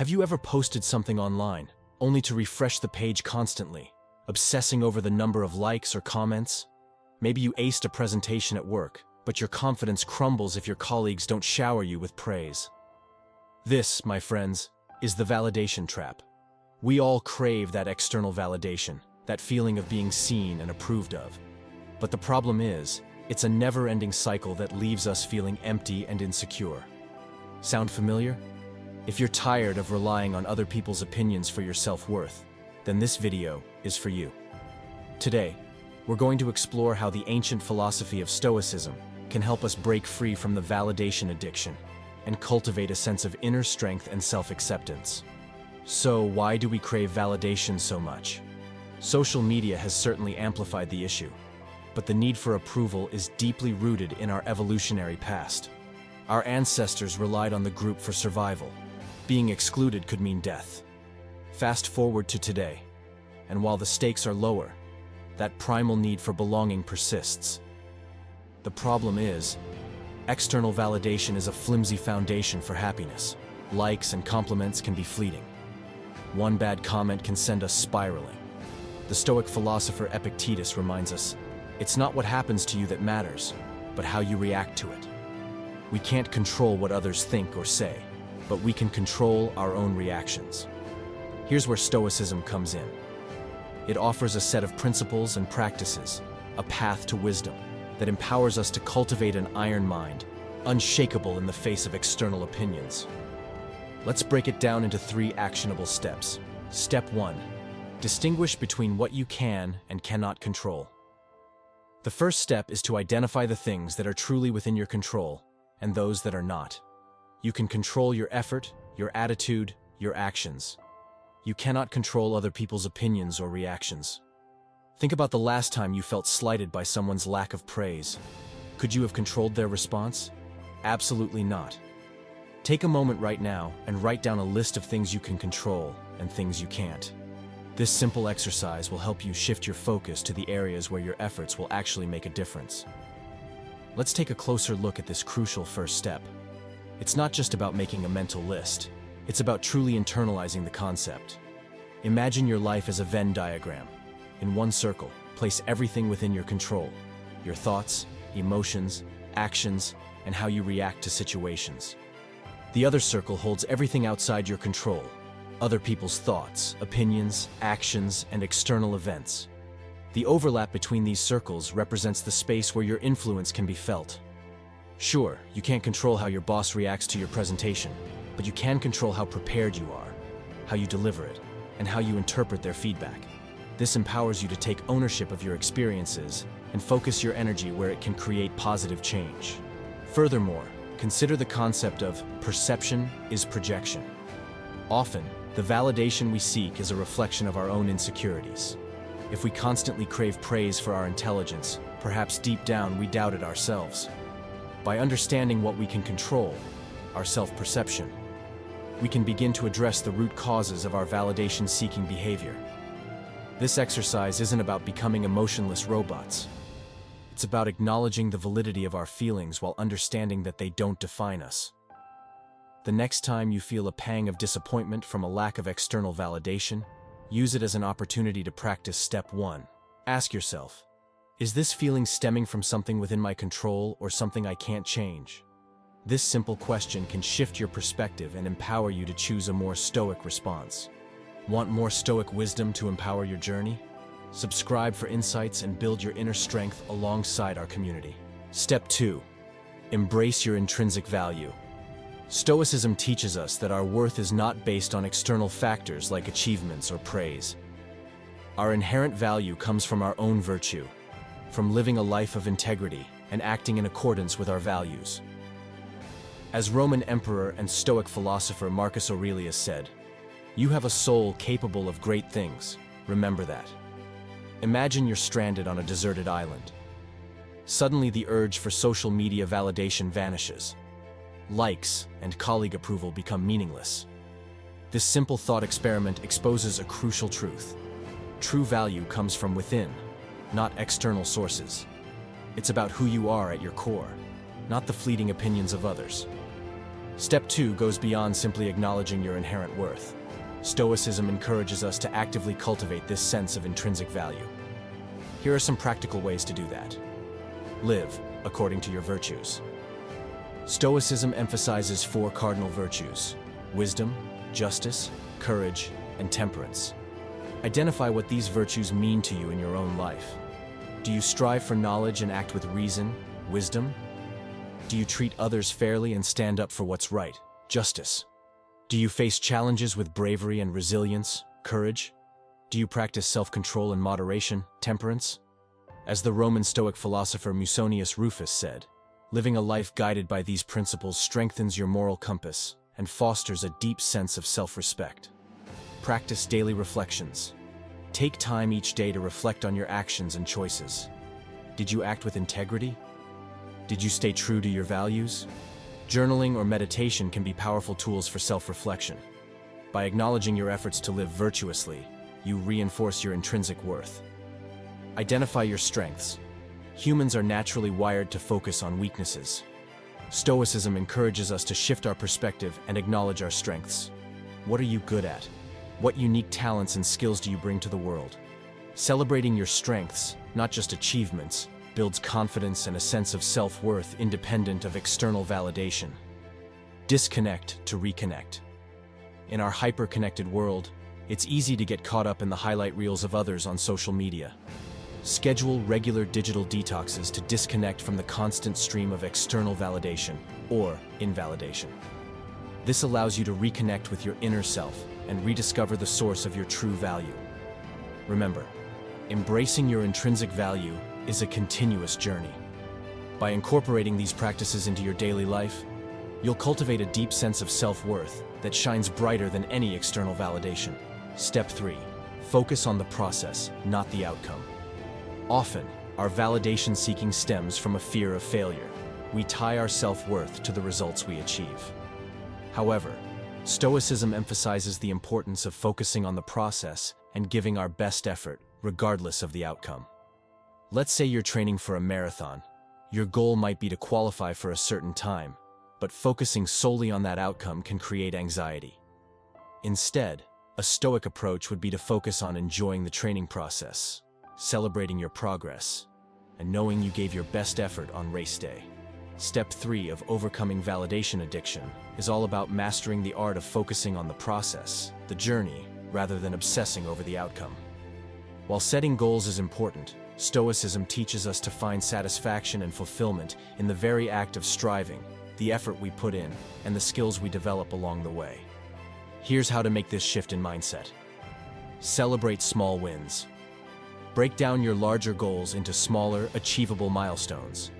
Have you ever posted something online, only to refresh the page constantly, obsessing over the number of likes or comments? Maybe you aced a presentation at work, but your confidence crumbles if your colleagues don't shower you with praise. This, my friends, is the validation trap. We all crave that external validation, that feeling of being seen and approved of. But the problem is, it's a never-ending cycle that leaves us feeling empty and insecure. Sound familiar? If you're tired of relying on other people's opinions for your self-worth, then this video is for you. Today, we're going to explore how the ancient philosophy of Stoicism can help us break free from the validation addiction and cultivate a sense of inner strength and self-acceptance. So, why do we crave validation so much? Social media has certainly amplified the issue, but the need for approval is deeply rooted in our evolutionary past. Our ancestors relied on the group for survival. Being excluded could mean death. Fast forward to today, and while the stakes are lower, that primal need for belonging persists. The problem is, external validation is a flimsy foundation for happiness. Likes and compliments can be fleeting. One bad comment can send us spiraling. The Stoic philosopher Epictetus reminds us, it's not what happens to you that matters, but how you react to it. We can't control what others think or say, but we can control our own reactions. Here's where Stoicism comes in. It offers a set of principles and practices, a path to wisdom, that empowers us to cultivate an iron mind, unshakable in the face of external opinions. Let's break it down into 3 actionable steps. Step 1. Distinguish between what you can and cannot control. The first step is to identify the things that are truly within your control and those that are not. You can control your effort, your attitude, your actions. You cannot control other people's opinions or reactions. Think about the last time you felt slighted by someone's lack of praise. Could you have controlled their response? Absolutely not. Take a moment right now and write down a list of things you can control and things you can't. This simple exercise will help you shift your focus to the areas where your efforts will actually make a difference. Let's take a closer look at this crucial first step. It's not just about making a mental list. It's about truly internalizing the concept. Imagine your life as a Venn diagram. In one circle, place everything within your control: your thoughts, emotions, actions, and how you react to situations. The other circle holds everything outside your control: other people's thoughts, opinions, actions, and external events. The overlap between these circles represents the space where your influence can be felt. Sure, you can't control how your boss reacts to your presentation, but you can control how prepared you are, how you deliver it, and how you interpret their feedback. This empowers you to take ownership of your experiences and focus your energy where it can create positive change. Furthermore, consider the concept of perception is projection. Often, the validation we seek is a reflection of our own insecurities. If we constantly crave praise for our intelligence, perhaps deep down we doubt it ourselves. By understanding what we can control, our self-perception, we can begin to address the root causes of our validation-seeking behavior. This exercise isn't about becoming emotionless robots. It's about acknowledging the validity of our feelings while understanding that they don't define us. The next time you feel a pang of disappointment from a lack of external validation, use it as an opportunity to practice step 1. Ask yourself, is this feeling stemming from something within my control or something I can't change? This simple question can shift your perspective and empower you to choose a more stoic response. Want more stoic wisdom to empower your journey? Subscribe for insights and build your inner strength alongside our community. Step 2. Embrace your intrinsic value. Stoicism teaches us that our worth is not based on external factors like achievements or praise. Our inherent value comes from our own virtue, from living a life of integrity and acting in accordance with our values. As Roman emperor and Stoic philosopher Marcus Aurelius said, "You have a soul capable of great things. Remember that." Imagine you're stranded on a deserted island. Suddenly, the urge for social media validation vanishes. Likes and colleague approval become meaningless. This simple thought experiment exposes a crucial truth. True value comes from within, not external sources. It's about who you are at your core, not the fleeting opinions of others. Step 2 goes beyond simply acknowledging your inherent worth. Stoicism encourages us to actively cultivate this sense of intrinsic value. Here are some practical ways to do that. Live according to your virtues. Stoicism emphasizes 4 cardinal virtues: wisdom, justice, courage, and temperance. Identify what these virtues mean to you in your own life. Do you strive for knowledge and act with reason, wisdom? Do you treat others fairly and stand up for what's right, justice? Do you face challenges with bravery and resilience, courage? Do you practice self-control and moderation, temperance? As the Roman Stoic philosopher Musonius Rufus said, living a life guided by these principles strengthens your moral compass and fosters a deep sense of self-respect. Practice daily reflections. Take time each day to reflect on your actions and choices. Did you act with integrity? Did you stay true to your values? Journaling or meditation can be powerful tools for self-reflection. By acknowledging your efforts to live virtuously, you reinforce your intrinsic worth. Identify your strengths. Humans are naturally wired to focus on weaknesses. Stoicism encourages us to shift our perspective and acknowledge our strengths. What are you good at? What unique talents and skills do you bring to the world? Celebrating your strengths, not just achievements, builds confidence and a sense of self-worth independent of external validation. Disconnect to reconnect. In our hyper-connected world, it's easy to get caught up in the highlight reels of others on social media. Schedule regular digital detoxes to disconnect from the constant stream of external validation or invalidation. This allows you to reconnect with your inner self and rediscover the source of your true value. Remember, embracing your intrinsic value is a continuous journey. By incorporating these practices into your daily life, you'll cultivate a deep sense of self-worth that shines brighter than any external validation. Step 3. Focus on the process, not the outcome. Often, our validation seeking stems from a fear of failure. We tie our self-worth to the results we achieve. However, Stoicism emphasizes the importance of focusing on the process and giving our best effort, regardless of the outcome. Let's say you're training for a marathon. Your goal might be to qualify for a certain time, but focusing solely on that outcome can create anxiety. Instead, a Stoic approach would be to focus on enjoying the training process, celebrating your progress, and knowing you gave your best effort on race day. Step 3 of overcoming validation addiction is all about mastering the art of focusing on the process, the journey, rather than obsessing over the outcome. While setting goals is important, Stoicism teaches us to find satisfaction and fulfillment in the very act of striving, the effort we put in, and the skills we develop along the way. Here's how to make this shift in mindset. Celebrate small wins. Break down your larger goals into smaller, achievable milestones.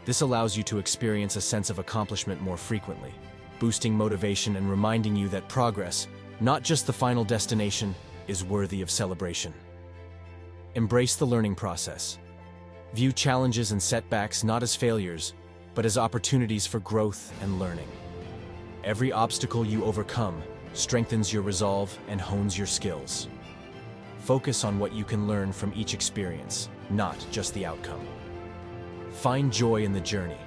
This allows you to experience a sense of accomplishment more frequently, boosting motivation and reminding you that progress, not just the final destination, is worthy of celebration. Embrace the learning process. View challenges and setbacks not as failures, but as opportunities for growth and learning. Every obstacle you overcome strengthens your resolve and hones your skills. Focus on what you can learn from each experience, not just the outcome. Find joy in the journey.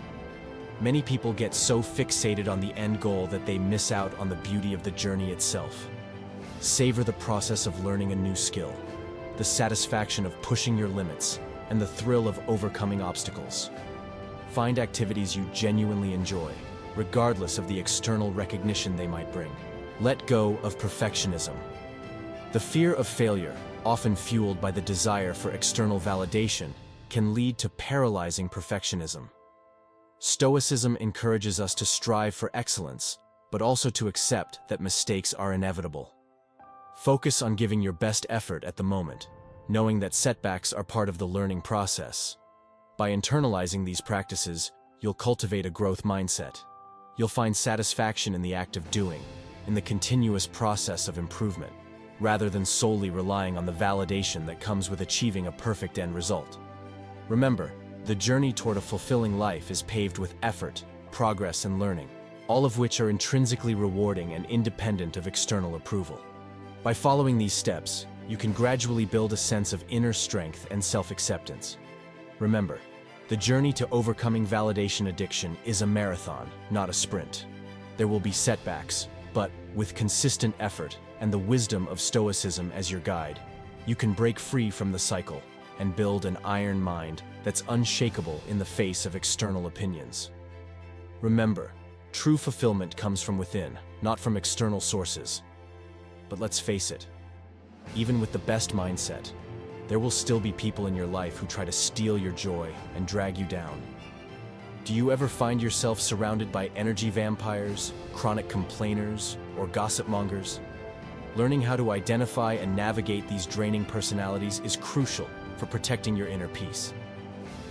Many people get so fixated on the end goal that they miss out on the beauty of the journey itself. Savor the process of learning a new skill, the satisfaction of pushing your limits, and the thrill of overcoming obstacles. Find activities you genuinely enjoy, regardless of the external recognition they might bring. Let go of perfectionism. The fear of failure, often fueled by the desire for external validation, can lead to paralyzing perfectionism. Stoicism encourages us to strive for excellence, but also to accept that mistakes are inevitable. Focus on giving your best effort at the moment, knowing that setbacks are part of the learning process. By internalizing these practices, you'll cultivate a growth mindset. You'll find satisfaction in the act of doing, in the continuous process of improvement, rather than solely relying on the validation that comes with achieving a perfect end result. Remember, the journey toward a fulfilling life is paved with effort, progress, and learning, all of which are intrinsically rewarding and independent of external approval. By following these steps, you can gradually build a sense of inner strength and self-acceptance. Remember, the journey to overcoming validation addiction is a marathon, not a sprint. There will be setbacks, but with consistent effort and the wisdom of Stoicism as your guide, you can break free from the cycle and build an iron mind that's unshakable in the face of external opinions. Remember, true fulfillment comes from within, not from external sources. But let's face it, even with the best mindset, there will still be people in your life who try to steal your joy and drag you down. Do you ever find yourself surrounded by energy vampires, chronic complainers, or gossip mongers? Learning how to identify and navigate these draining personalities is crucial for protecting your inner peace.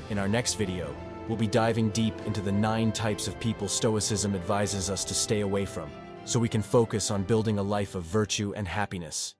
In our next video, we'll be diving deep into the 9 types of people Stoicism advises us to stay away from, so we can focus on building a life of virtue and happiness.